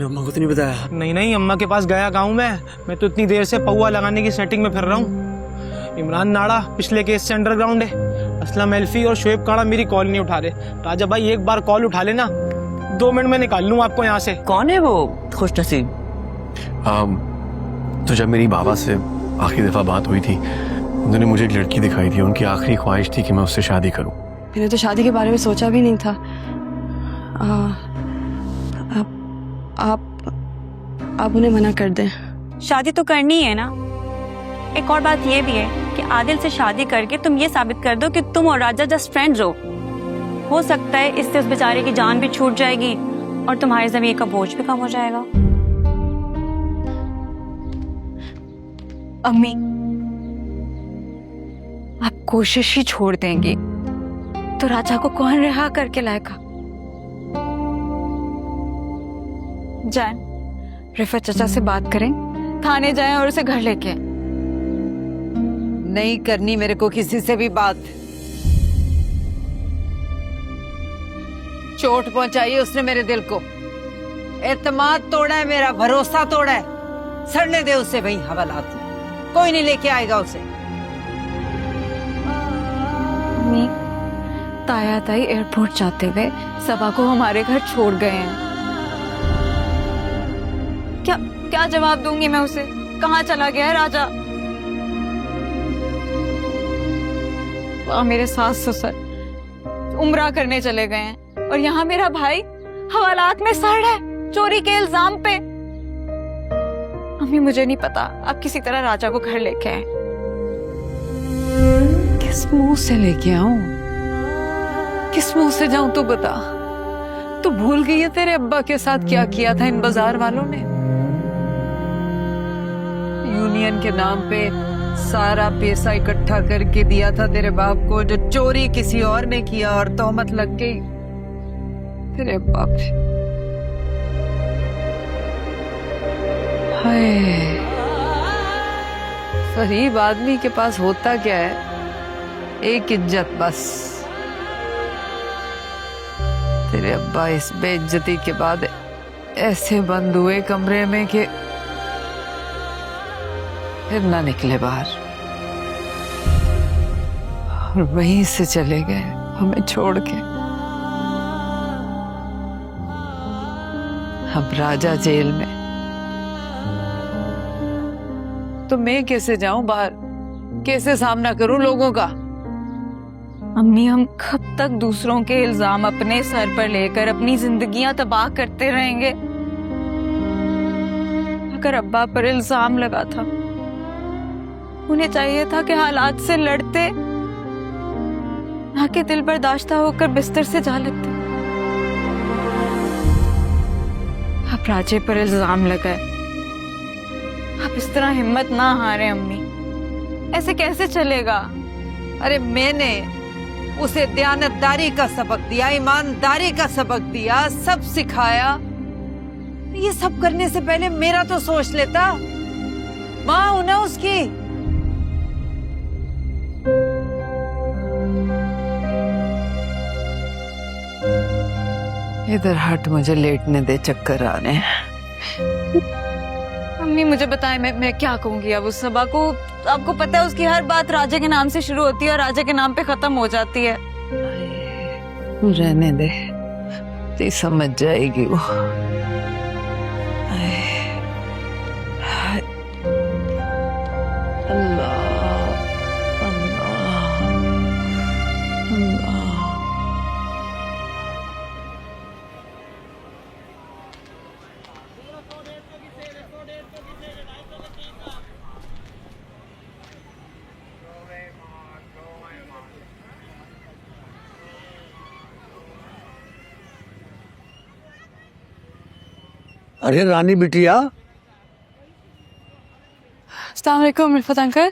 अम्मा को तो नहीं बताया? नहीं नहीं, अम्मा के पास गया गाँव में। मैं तो इतनी देर से पौवा लगाने की सेटिंग में फिर रहा हूँ। इमरान नाड़ा पिछले केस से अंडरग्राउंड है। असलम एल्फी और शुएब काड़ा मेरी कॉल नहीं उठा रहे। राजा भाई एक बार कॉल उठा लेना, 2 मिनट में निकाल लूँ आपको यहाँ से। कौन है वो खुशनसीब? तो जब मेरी बाबा से आखिरी दफा बात हुई थी, उन्होंने मुझे एक लड़की दिखाई थी। उनकी आखिरी ख्वाहिश थी कि मैं उससे शादी करूं। मैंने तो शादी के बारे में सोचा भी नहीं था। आप उन्हें मना कर दें। शादी तो करनी है ना। एक और बात ये भी है कि आदिल से शादी करके तुम ये साबित कर दो कि तुम और राजा जस्ट फ्रेंड्स हो सकता है इससे उस बेचारे की जान भी छूट जाएगी और तुम्हारी ज़मीन का बोझ भी कम हो जाएगा। अम्मी, आप कोशिश ही छोड़ देंगी तो राजा को कौन रिहा करके लाएगा? जाए रिफत चाचा से बात करें, थाने जाएं और उसे घर लेके। नहीं करनी मेरे को किसी से भी बात। चोट पहुंचाई है उसने मेरे दिल को, एतमाद तोड़ा है, मेरा भरोसा तोड़ा है। सड़ने दे उसे भाई हवालात में, कोई नहीं लेके आएगा उसे। ताया ताई एयरपोर्ट जाते हुए सबा को हमारे घर छोड़ गए हैं। क्या जवाब दूंगी मैं उसे? कहाँ चला गया है राजा? मेरे सास ससुर उम्रा करने चले गए हैं और यहाँ मेरा भाई हवालात में सड़ है चोरी के इल्जाम पे। अम्मी मुझे नहीं पता, आप किसी तरह राजा को घर लेके आए। किस मुंह से लेके आऊं, किस मुंह से जाऊं तो बता। तू भूल गई है तेरे अब्बा के साथ क्या किया था इन बाजार वालों ने? यूनियन के नाम पे सारा पैसा इकट्ठा करके दिया था तेरे बाप को, जो चोरी किसी और ने किया और तोहमत लग गई तेरे अब्बा पे। हाय, गरीब आदमी के पास होता क्या है? एक इज्जत बस। तेरे अब्बा इस बेइज्जती के बाद ऐसे बंद हुए कमरे में कि फिर ना निकले बाहर, और वहीं से चले गए हमें छोड़ के। अब राजा जेल में, तो मैं कैसे जाऊं बाहर? कैसे सामना करूं लोगों का? अम्मी, हम कब तक दूसरों के इल्जाम अपने सर पर लेकर अपनी जिंदगियां तबाह करते रहेंगे? अगर अब्बा पर इल्जाम लगा था, उन्हें चाहिए था कि हालात से लड़ते, ना कि दिल बर्दाश्ता होकर बिस्तर से जा लगते। अब राजे पर इल्जाम लगाए। आप इस तरह हिम्मत ना हारे अम्मी, ऐसे कैसे चलेगा? अरे मैंने उसे दयानतदारी का सबक दिया, ईमानदारी का सबक दिया, सब सिखाया। ये सब करने से पहले मेरा तो सोच लेता। माँ हूं ना उसकी। इधर हट, मुझे लेटने दे, चक्कर आ रहे हैं। अम्मी मुझे बताएं, मैं क्या कहूंगी अब उस सबा को? आपको पता है उसकी हर बात राजा के नाम से शुरू होती है और राजा के नाम पे खत्म हो जाती है। रहने दे, ते समझ जाएगी वो। अल्लाह अल्लाह अल्लाह। अरे रानी बिटिया। अस्सलाम वालेकुम रिफत अंकल।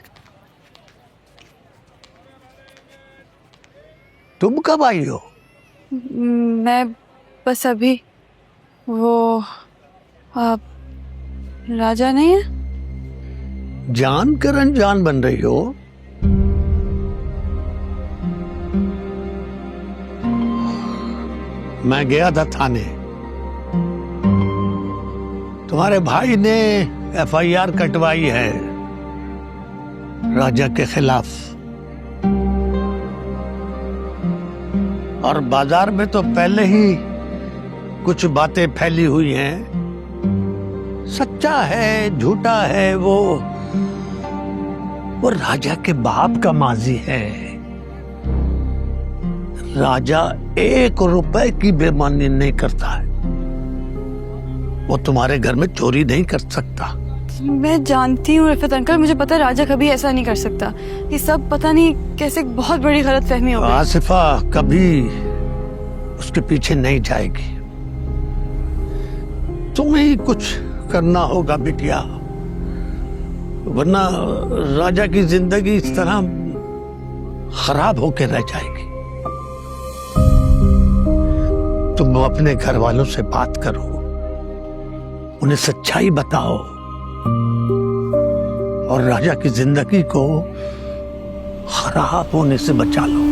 तुम कब आई हो? मैं बस अभी। वो आप राजा नहीं है? जान कर अनजान बन रही हो। मैं गया था थाने, तुम्हारे भाई ने FIR कटवाई है राजा के खिलाफ, और बाजार में तो पहले ही कुछ बातें फैली हुई हैं। सच्चा है झूठा है वो राजा के बाप का माजी है। राजा 1 रुपए की बेईमानी नहीं करता है। वो तुम्हारे घर में चोरी नहीं कर सकता। मैं जानती हूँ रिफत अंकल, मुझे पता है राजा कभी ऐसा नहीं कर सकता। ये सब पता नहीं कैसे बहुत बड़ी गलतफहमी हो गई। आसिफा कभी उसके पीछे नहीं जाएगी। तुम्हें ही कुछ करना होगा बिटिया, वरना राजा की जिंदगी इस तरह खराब होकर रह जाएगी। तुम अपने घर वालों से बात करो, उन्हें सच्चाई बताओ और राजा की जिंदगी को खराब होने से बचा लो।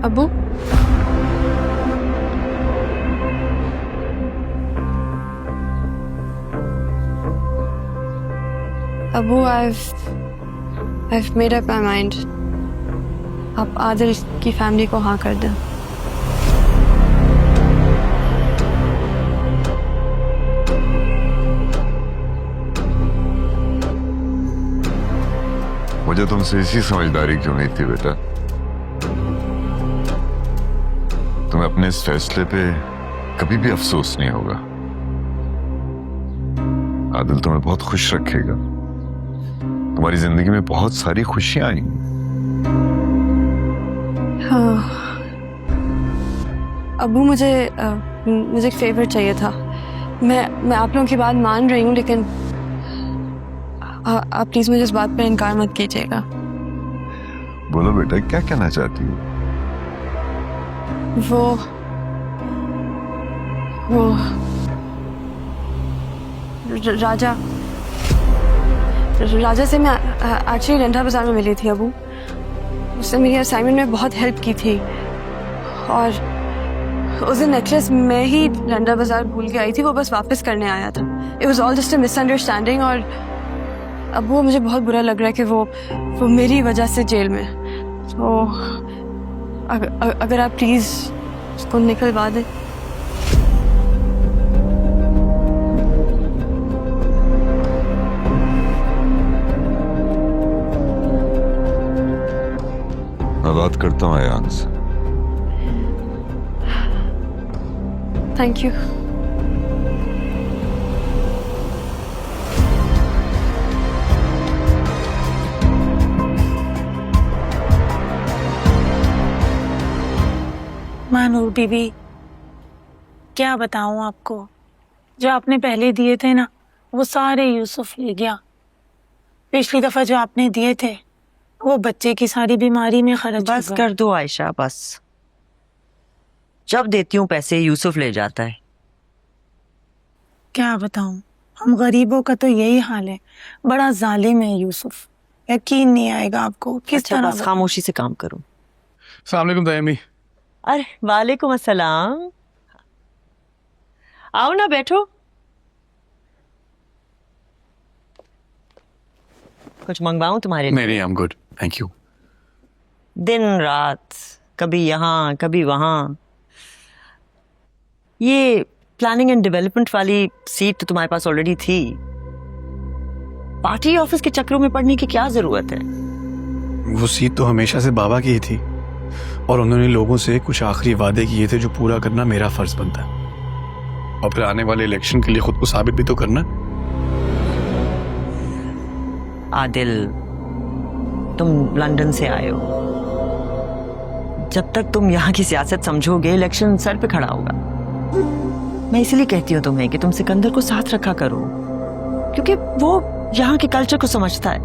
Abu, Abu, I've made up my mind. आप आदिल की फैमिली को हाँ कर दें। मुझे तुमसे इसी समझदारी की उम्मीद थी बेटा। तुम्हें अपने इस फैसले पे कभी भी अफसोस नहीं होगा। आदिल तुम्हें बहुत खुश रखेगा। तुम्हारी जिंदगी में बहुत सारी खुशियां आएंगी। हाँ अबू, मुझे एक फेवर चाहिए था। मैं आप लोगों की बात मान रही हूँ, लेकिन आप प्लीज मुझे इस बात पे इनकार मत कीजिएगा। बोलो बेटा, क्या कहना चाहती हो? वो राजा से मैं एक्चुअली लंडा बाजार में मिली थी अबू। उसने मेरी असाइनमेंट में बहुत हेल्प की थी, और उस दिन नेकलेस मैं ही लंडा बाजार भूल के आई थी, वो बस वापस करने आया था। It was all just a misunderstanding. और अब वो मुझे बहुत बुरा लग रहा है कि वो मेरी वजह से जेल में। तो अगर आप प्लीज उसको निकलवा दें। मैं बात करता हूँ अयान से। Thank you. मानूर बीबी, क्या बताऊं आपको, जो आपने पहले दिए थे ना, वो सारे यूसुफ ले गया। पिछली दफा जो आपने दिए थे, वो बच्चे की सारी बीमारी में खर्च हो बस गए। कर दो आयशा, बस। जब देती हूँ पैसे यूसुफ ले जाता है। क्या बताऊं, हम गरीबों का तो यही हाल है। बड़ा जालिम है यूसुफ, यकीन नहीं आएगा आपको किस अच्छा, तरह। बस खामोशी से काम करो। अस्सलाम वालेकुम दयामी। अरे वालेकुम अस्सलाम। आओ ना, बैठो। कुछ मंगवाऊं तुम्हारे लिए? नहीं, I am good, thank you. दिन रात कभी यहाँ कभी वहाँ। ये प्लानिंग एंड डेवलपमेंट वाली सीट तो तुम्हारे पास ऑलरेडी थी। पार्टी ऑफिस के चक्रों में पड़ने की क्या जरूरत है? वो सीट तो हमेशा से बाबा की ही थी, और उन्होंने लोगों से कुछ आखिरी वादे किए थे जो पूरा करना मेरा फर्ज बनता है। और फिर आने वाले इलेक्शन के लिए खुद को साबित भी तो करना। आदिल, तुम लंदन से आए हो। जब तक तुम यहाँ की सियासत समझोगे, इलेक्शन सर पे खड़ा होगा। मैं इसलिए कहती हूँ तुम्हें कि तुम सिकंदर को साथ रखा करो, क्योंकि वो यहाँ के कल्चर को समझता है।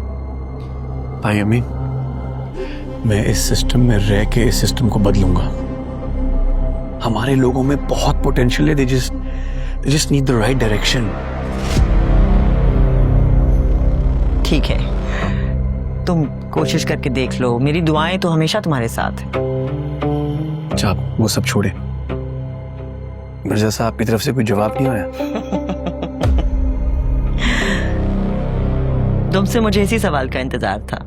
भाई अमीन, मैं इस सिस्टम में रह के इस सिस्टम को बदलूंगा। हमारे लोगों में बहुत पोटेंशियल है, they just need the right direction। ठीक है, तुम कोशिश करके देख लो, मेरी दुआएं तो हमेशा तुम्हारे साथ हैं। अच्छा, वो सब छोड़े, मिर्जा साहब की तरफ से कोई जवाब नहीं आया? तुमसे मुझे इसी सवाल का इंतजार था।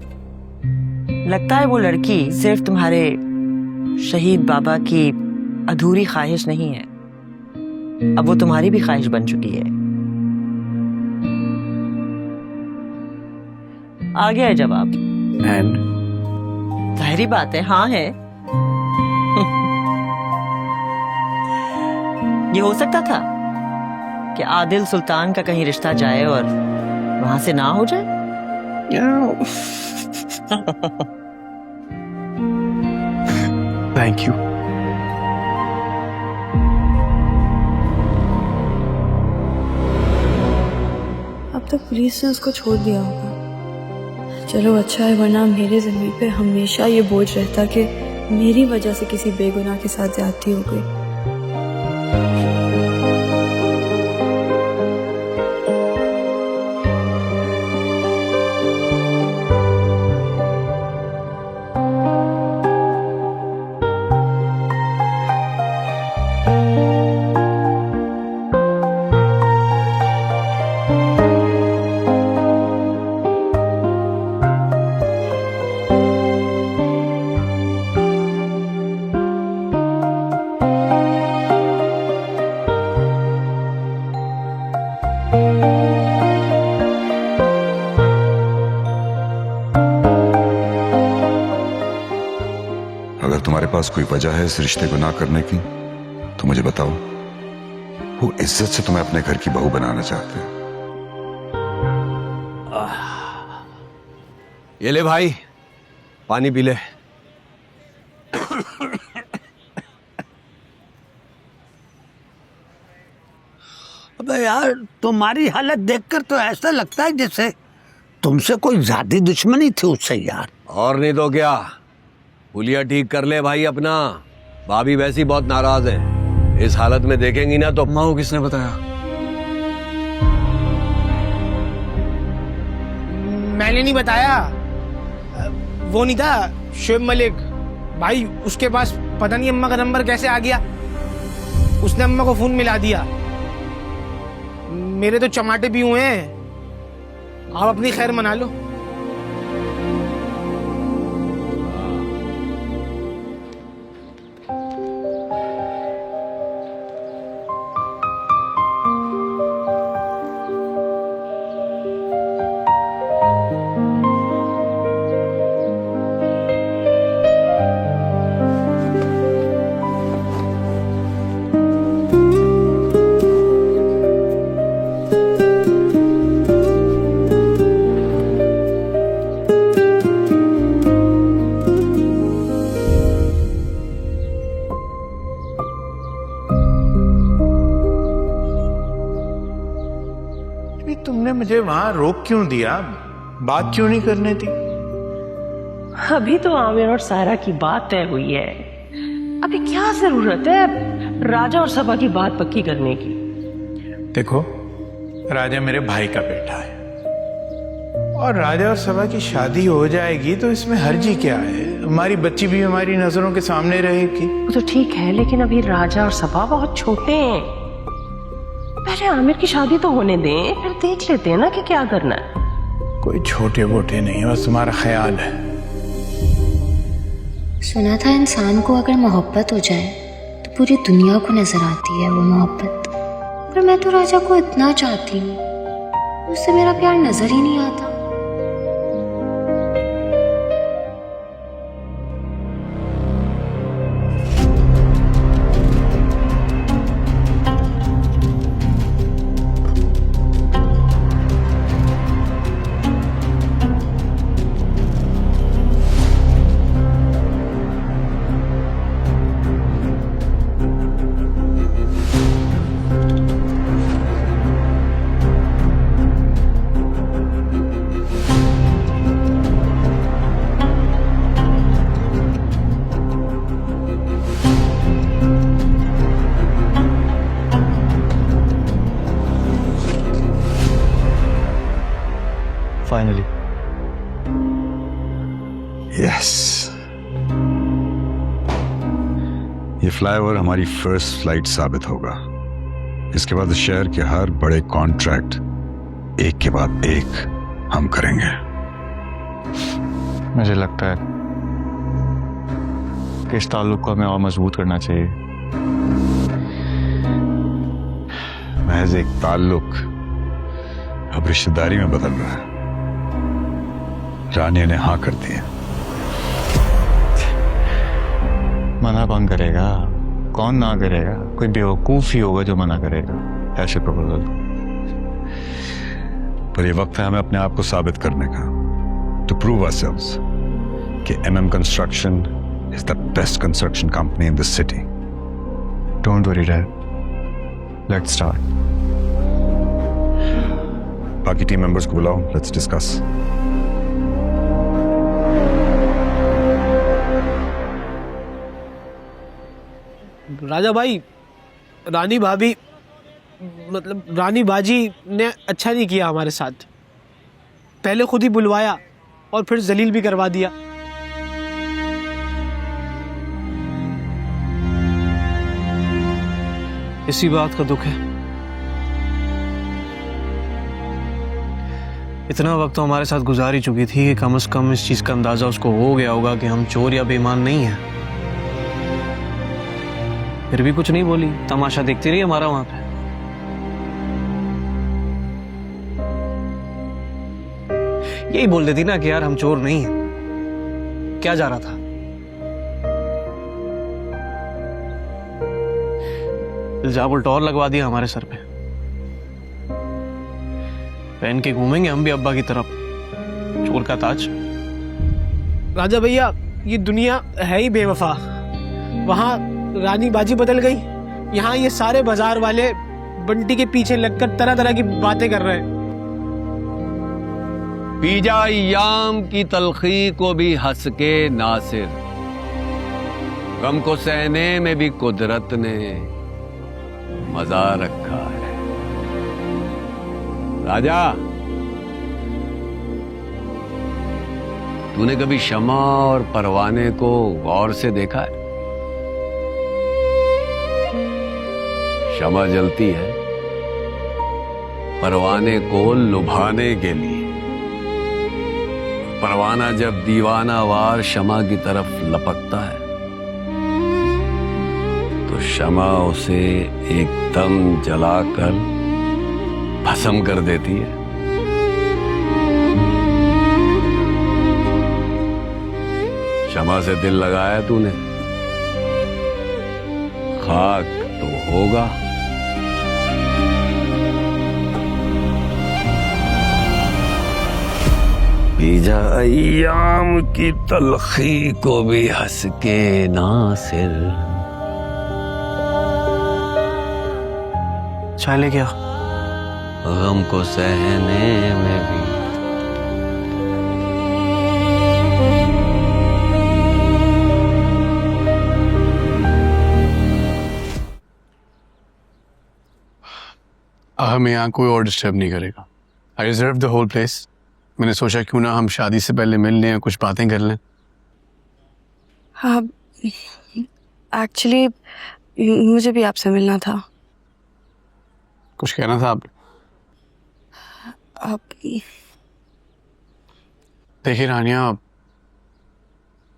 लगता है वो लड़की सिर्फ तुम्हारे शहीद बाबा की अधूरी ख्वाहिश नहीं है, अब वो तुम्हारी भी ख्वाहिश बन चुकी है। आ गया है जवाब। एंड जाहिर बात है, हाँ है। ये हो सकता था कि आदिल सुल्तान का कहीं रिश्ता जाए और वहां से ना हो जाए। Thank you. अब तक पुलिस ने उसको छोड़ दिया होगा। चलो अच्छा है, वरना मेरे ज़मीन पे हमेशा ये बोझ रहता कि मेरी वजह से किसी बेगुनाह के साथ ज्यादती हो गई। अगर तुम्हारे पास कोई वजह है इस रिश्ते को ना करने की तो मुझे बताओ। वो इज्जत से तुम्हें अपने घर की बहू बनाना चाहते हैं। ये ले भाई, पानी पी ले। अबे यार, तुम्हारी हालत देखकर तो ऐसा लगता है जैसे तुमसे कोई ज्यादा दुश्मनी थी उससे यार। और नहीं तो क्या, हुलिया ठीक कर ले भाई अपना। भाभी वैसी बहुत नाराज है, इस हालत में देखेंगी ना तो। माँ को किसने बताया? मैंने नहीं बताया, वो नहीं था शोएब मलिक भाई, उसके पास पता नहीं अम्मा का नंबर कैसे आ गया, उसने अम्मा को फोन मिला दिया। मेरे तो चमाटे भी हुए हैं, आप अपनी खैर मना लो। तुमने मुझे वहां रोक क्यों दिया? बात क्यों नहीं करने दी? अभी तो आमिर और सायरा की बात तय हुई है, अभी क्या जरूरत है राजा और सबा की बात पक्की करने की? देखो, राजा मेरे भाई का बेटा है और राजा और सबा की शादी हो जाएगी तो इसमें हर्जी क्या है? हमारी बच्ची भी हमारी नजरों के सामने रहेगी। वो तो ठीक है, लेकिन अभी राजा और सबा बहुत छोटे हैं। पहले आमिर की शादी तो होने दें, फिर देख लेते हैं ना कि क्या करना है। कोई छोटे मोटे नहीं, बस तुम्हारा ख्याल है। सुना था इंसान को अगर मोहब्बत हो जाए तो पूरी दुनिया को नजर आती है वो मोहब्बत। पर मैं तो राजा को इतना चाहती हूँ, उससे मेरा प्यार नजर ही नहीं आता। यस, ये फ्लाईओवर हमारी फर्स्ट फ्लाइट साबित होगा। इसके बाद शहर के हर बड़े कॉन्ट्रैक्ट एक के बाद एक हम करेंगे। मुझे लगता है कि इस ताल्लुक को हमें और मजबूत करना चाहिए। महज एक ताल्लुक अब रिश्तेदारी में बदल रहा है। रानी ने हाँ कर दी है। मना कौन करेगा? कौन ना करेगा? कोई बेवकूफ ही होगा जो मना करेगा ऐसे प्रपोजल। पर ये वक्त है हमें अपने आप को साबित करने का, टू प्रूव आवरसेल्व्स कि MM construction is the best construction company in this city. Don't worry dad, let's start. बाकी टीम मेंबर्स को बुलाओ, लेट्स डिस्कस। राजा भाई, रानी भाभी मतलब रानी बाजी ने अच्छा नहीं किया हमारे साथ। पहले खुद ही बुलवाया और फिर जलील भी करवा दिया। इसी बात का दुख है। इतना वक्त तो हमारे साथ गुजार ही चुकी थी कि कम से कम इस चीज का अंदाजा उसको हो गया होगा कि हम चोर या बेईमान नहीं हैं। फिर भी कुछ नहीं बोली, तमाशा देखती रही हमारा वहां पे। यही बोल देती ना कि यार हम चोर नहीं हैं, क्या जा रहा था। इल्जाम उल्टा और लगवा दिया हमारे सर पे। पहन के घूमेंगे हम भी अब्बा की तरफ, चोर का ताज। राजा भैया, ये दुनिया है ही बेवफा। वहां रानी बाजी बदल गई, यहाँ ये सारे बाजार वाले बंटी के पीछे लगकर तरह तरह की बातें कर रहे हैं। पीजा अय्याम की तलखी को भी हंस के नासिर, गम को सहने में भी कुदरत ने मजा रखा है। राजा, तूने कभी शमा और परवाने को गौर से देखा है? शमा जलती है परवाने को लुभाने के लिए। परवाना जब दीवाना वार शमा की तरफ लपकता है तो शमा उसे एकदम जलाकर भस्म कर देती है। शमा से दिल लगाया तूने, खाक तो होगा। पीजा अय्याम की तलखी को भी हंस के नासिर। चाय ले गया। गम को सहने में भी हमें यहाँ कोई और डिस्टर्ब नहीं करेगा। आई रिजर्व द होल प्लेस। मैंने सोचा क्यों ना हम शादी से पहले मिल लें, कुछ बातें कर लें। हाँ, एक्चुअली मुझे भी आपसे मिलना था। कुछ कहना था आप? देखिए रानिया,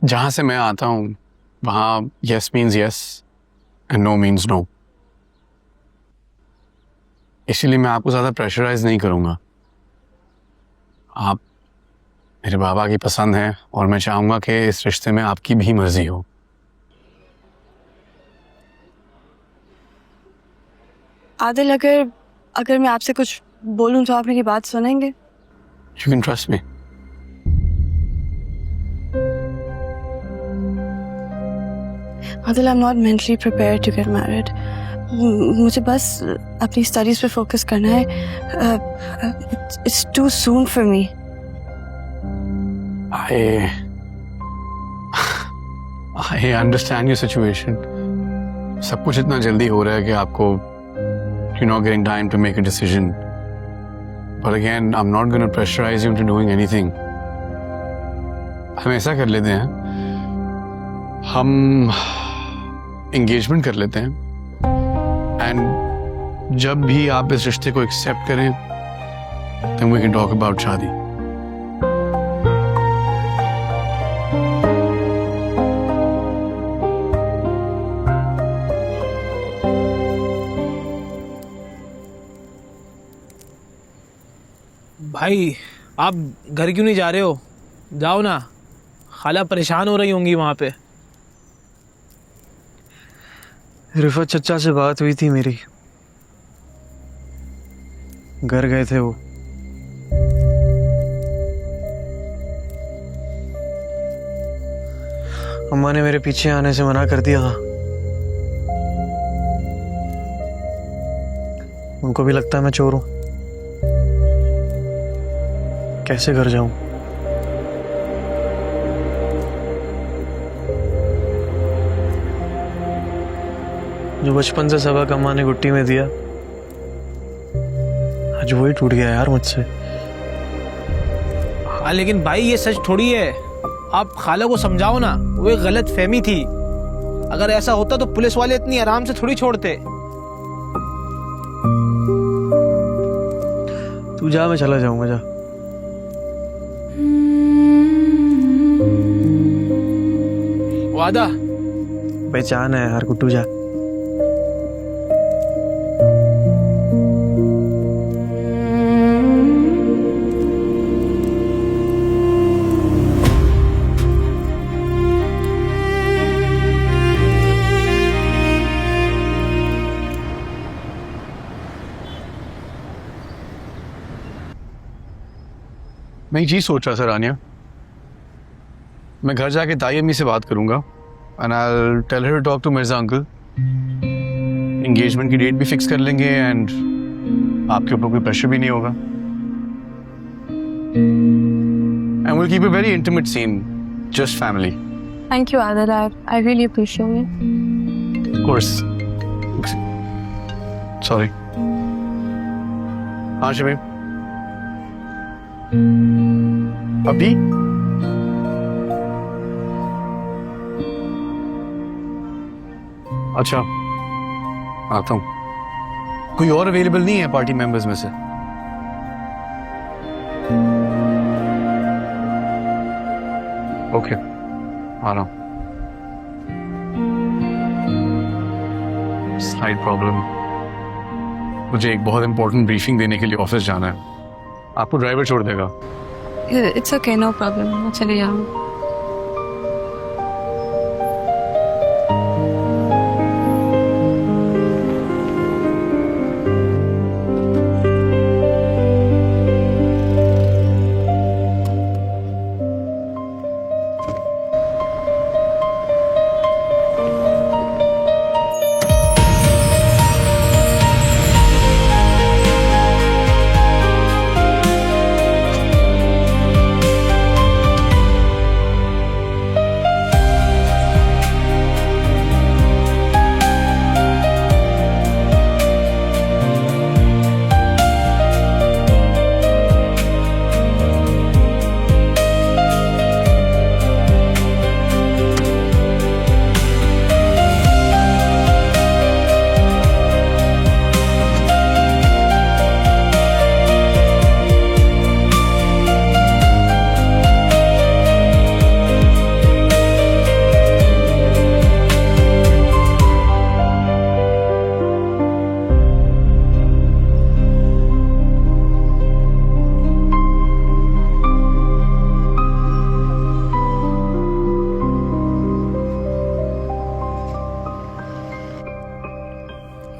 जहाँ से मैं आता हूँ वहाँ yes means yes and no means no. इसीलिए मैं आपको ज़्यादा प्रेशराइज नहीं करूँगा। आप मेरे बाबा की पसंद है और मैं चाहूँगा कि इस रिश्ते में आपकी भी मर्जी हो। आदिल, अगर मैं आपसे कुछ बोलूं तो आप मेरी बात सुनेंगे? You can trust me. Adil, I'm not mentally prepared to get married. मुझे बस अपनी स्टडीज पे फोकस करना है। It's too soon for me. I understand your situation. सब कुछ इतना जल्दी हो रहा है कि आपको you're not getting time to make a decision. But again, I'm not going to pressurize you into doing anything. हम ऐसा कर लेते हैं, हम एंगेजमेंट कर लेते हैं एंड जब भी आप इस रिश्ते को एक्सेप्ट करें then we can talk about शादी। भाई आप घर क्यों नहीं जा रहे हो? जाओ ना, खाला परेशान हो रही होंगी वहां पे। रिफत चचा से बात हुई थी मेरी, घर गए थे वो। अम्मा ने मेरे पीछे आने से मना कर दिया था। उनको भी लगता है मैं चोर हूं। कैसे घर जाऊं? जो बचपन से सबक अम्मा ने गुट्टी में दिया, आज वही टूट गया यार मुझसे। हाँ लेकिन भाई ये सच थोड़ी है, आप खाला को समझाओ ना, वो एक गलत फहमी थी। अगर ऐसा होता तो पुलिस वाले इतनी आराम से थोड़ी छोड़ते। तू जा, मैं चला जाऊंगा, जा। वादा? पहचान है यार कुट्टू, जा। मैं एक चीज सोच रहा था रानिया, मैं घर जाके ताई अम्मी से बात करूंगा and I will tell her to talk to Mirza uncle. Engagement की डेट भी फिक्स कर लेंगे एंड आपके ऊपर कोई प्रेशर भी नहीं होगा and will keep a very intimate scene, just family. Thank you, Adil. I really appreciate it. Of course. Sorry. हाँ शमीम, अभी अच्छा आता हूँ। कोई और अवेलेबल नहीं है पार्टी मेंबर्स में से? ओके, आ रहा हूँ। स्लाइड प्रॉब्लम, मुझे एक बहुत इंपॉर्टेंट ब्रीफिंग देने के लिए ऑफिस जाना है। आपको ड्राइवर छोड़ देगा? It's okay, no problem. मैं चली जाऊँ।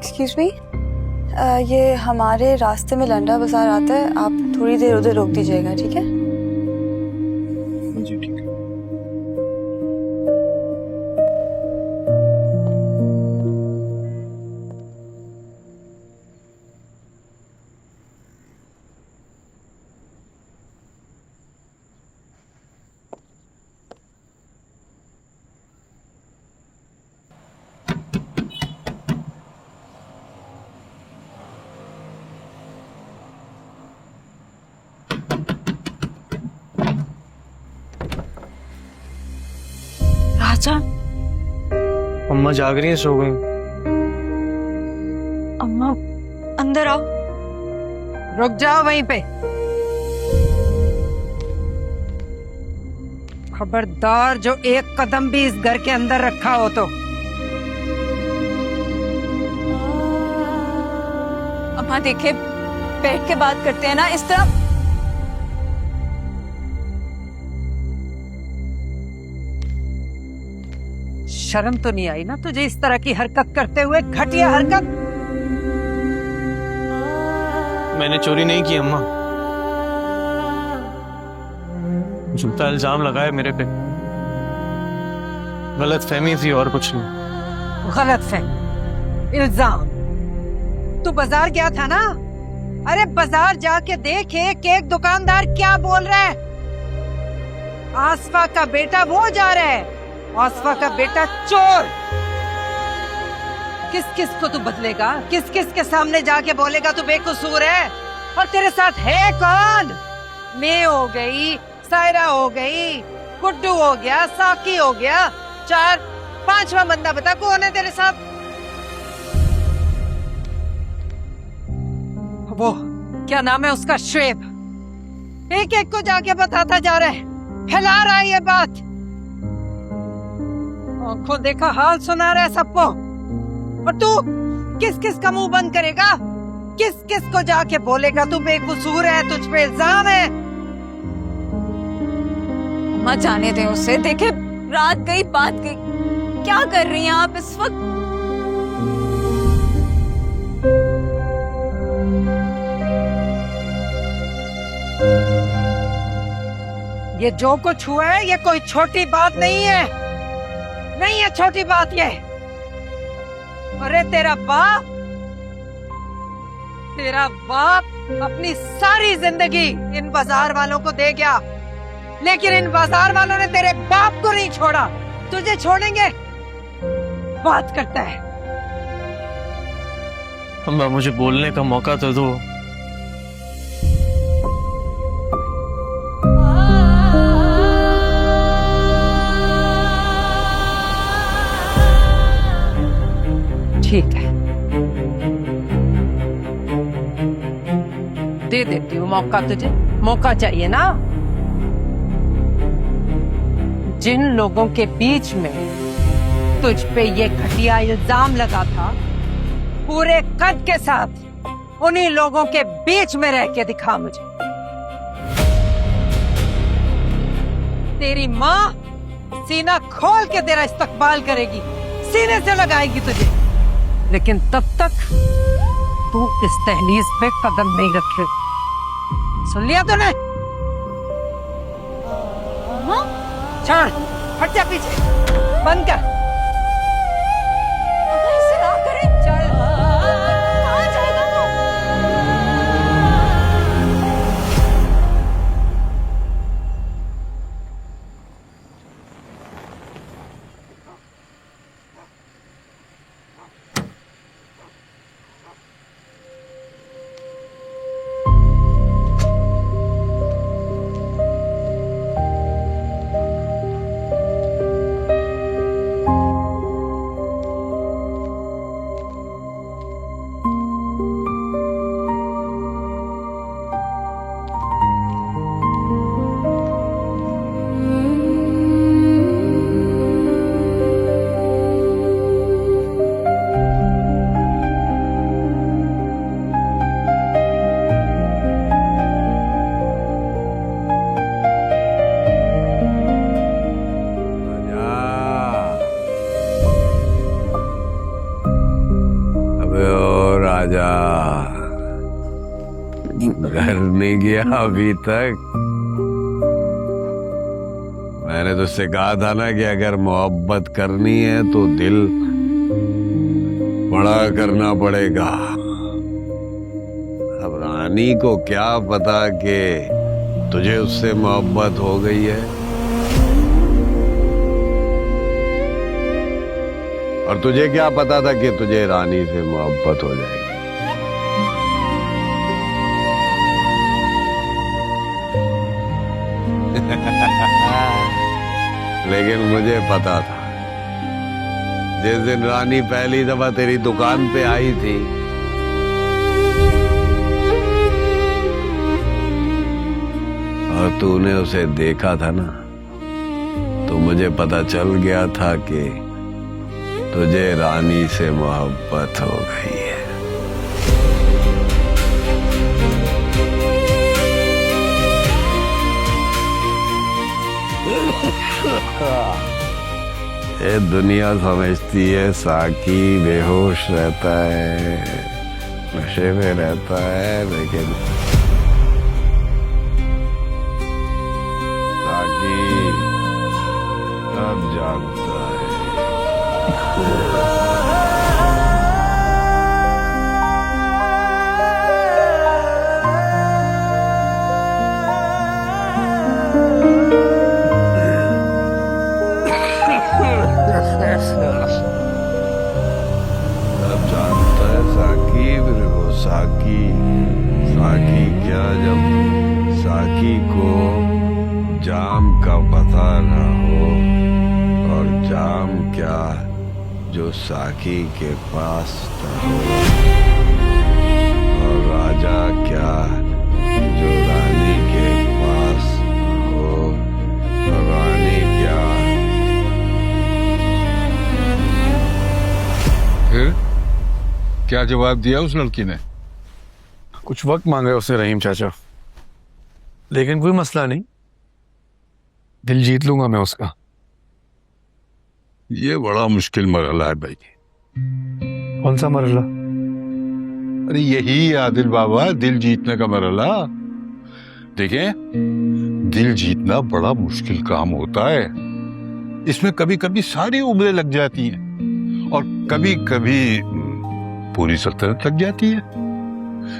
एक्सक्यूज मी, ये हमारे रास्ते में लंडा बाजार आता है, आप थोड़ी देर उधर रोक दीजिएगा, ठीक है? जी ठीक है। चाचा अम्मा जाग रही है, सो गई। अम्मा अंदर आओ। रुक जाओ वहीं पे। खबरदार जो एक कदम भी इस घर के अंदर रखा हो तो। अम्मा देखे, बैठ के बात करते हैं ना, इस तरह। शर्म तो नहीं आई ना तुझे इस तरह की हरकत करते हुए? घटिया हरकत। मैंने चोरी नहीं की अम्मा, झूठा इल्जाम लगाया मेरे पे। गलत फहमी थी और कुछ नहीं। गलत फहमी, इल्जाम? तू बाजार गया था ना? अरे बाजार जाके देखे कि एक दुकानदार क्या बोल रहा है। आसफा का बेटा वो जा रहा है, आसफा का बेटा चोर। किस किस को तू बदलेगा? किस किस के सामने जाके बोलेगा तू बेकसूर है? और तेरे साथ है कौन? मैं हो गई, सायरा हो गई, गुड्डू हो गया, साकी हो गया, 4 5वां बंदा बता कौन है तेरे साथ? वो क्या नाम है उसका, शुएब। एक एक को जाके बताता जा रहा है, फैला रहा है ये बात। आंखों देखा हाल सुना रहा है सबको। और तू किस किस का मुंह बंद करेगा? किस किस को जाके बोलेगा तू बेकसूर है, तुझ पे इल्जाम है? अम्मा जाने दे उसे। देखे, रात गई बात गई। क्या कर रही हैं आप इस वक्त? ये जो कुछ हुआ है ये कोई छोटी बात नहीं है, नहीं है छोटी बात ये। अरे तेरा बाप अपनी सारी जिंदगी इन बाजार वालों को दे गया, लेकिन इन बाजार वालों ने तेरे बाप को नहीं छोड़ा। तुझे छोड़ेंगे? बात करता है। अम्मा मुझे बोलने का मौका तो दो। ठीक है, दे देती हूँ मौका तुझे। मौका चाहिए ना? जिन लोगों के बीच में तुझ पे ये घटिया इल्जाम लगा था, पूरे कद के साथ उन्हीं लोगों के बीच में रह के दिखा मुझे। तेरी माँ सीना खोल के तेरा इस्तकबाल करेगी, सीने से लगाएगी तुझे, लेकिन तब तक तू इस तहलीज पे कदम नहीं रखे। सुन लिया तूने? छोड़, हट जा पीछे, बंद कर। ऐसे ना करे। चल। कहाँ जाएगा वो? घर नहीं गया अभी तक? मैंने तो उससे कहा था ना कि अगर मोहब्बत करनी है तो दिल बड़ा करना पड़ेगा। अब रानी को क्या पता कि तुझे उससे मोहब्बत हो गई है, और तुझे क्या पता था कि तुझे रानी से मोहब्बत हो जाएगी। लेकिन मुझे पता था जिस दिन रानी पहली दफा तेरी दुकान पे आई थी, और तूने उसे देखा था ना, तो मुझे पता चल गया था कि तुझे रानी से मोहब्बत हो गई है। ये दुनिया समझती है साकी बेहोश रहता है, नशे में रहता है, लेकिन साकी सब जानता है। सब जानता है साकी, फिर वो साकी क्या, जब साकी को जाम का पता ना हो, और जाम क्या जो साकी के पास ना हो, और राजा क्या जो रानी के पास ना हो, और रानी क्या। फिर क्या जवाब दिया उस लड़की ने? कुछ वक्त मांगा उसने रहीम चाचा, लेकिन कोई मसला नहीं, दिल जीत लूंगा मैं उसका। ये बड़ा मुश्किल मरहला है भाई। कौन सा मरहला? अरे यही आदिल बाबा, दिल जीतने का मरहला। देखें, दिल जीतना बड़ा मुश्किल काम होता है। इसमें कभी कभी सारी उम्रें लग जाती हैं, और कभी कभी पूरी सल्तनत लग जाती है।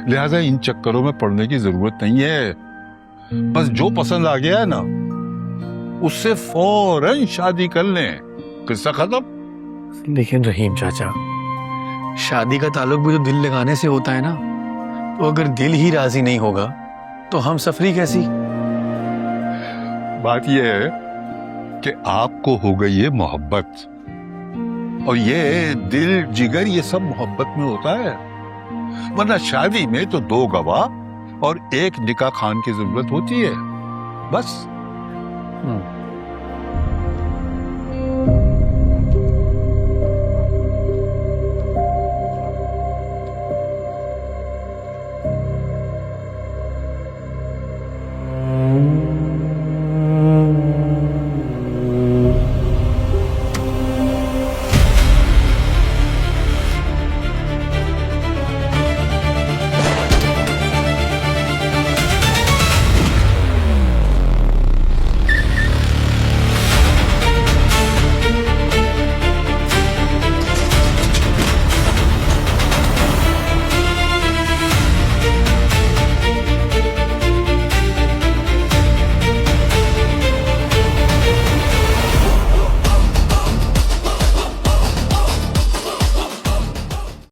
लिहाजा इन चक्करों में पड़ने की जरूरत नहीं है। बस जो पसंद आ गया है ना, उससे फौरन शादी कर लें, किस्सा खत्म। लेकिन रहीम चाचा, शादी का ताल्लुक भी तो दिल लगाने से होता है ना, तो अगर दिल ही राजी नहीं होगा तो हम सफरी कैसी? बात यह है कि आपको हो गई है मोहब्बत, और ये दिल जिगर ये सब मोहब्बत में होता है। वरना शादी में तो 2 गवाह और 1 निकाह खान की जरूरत होती है, बस।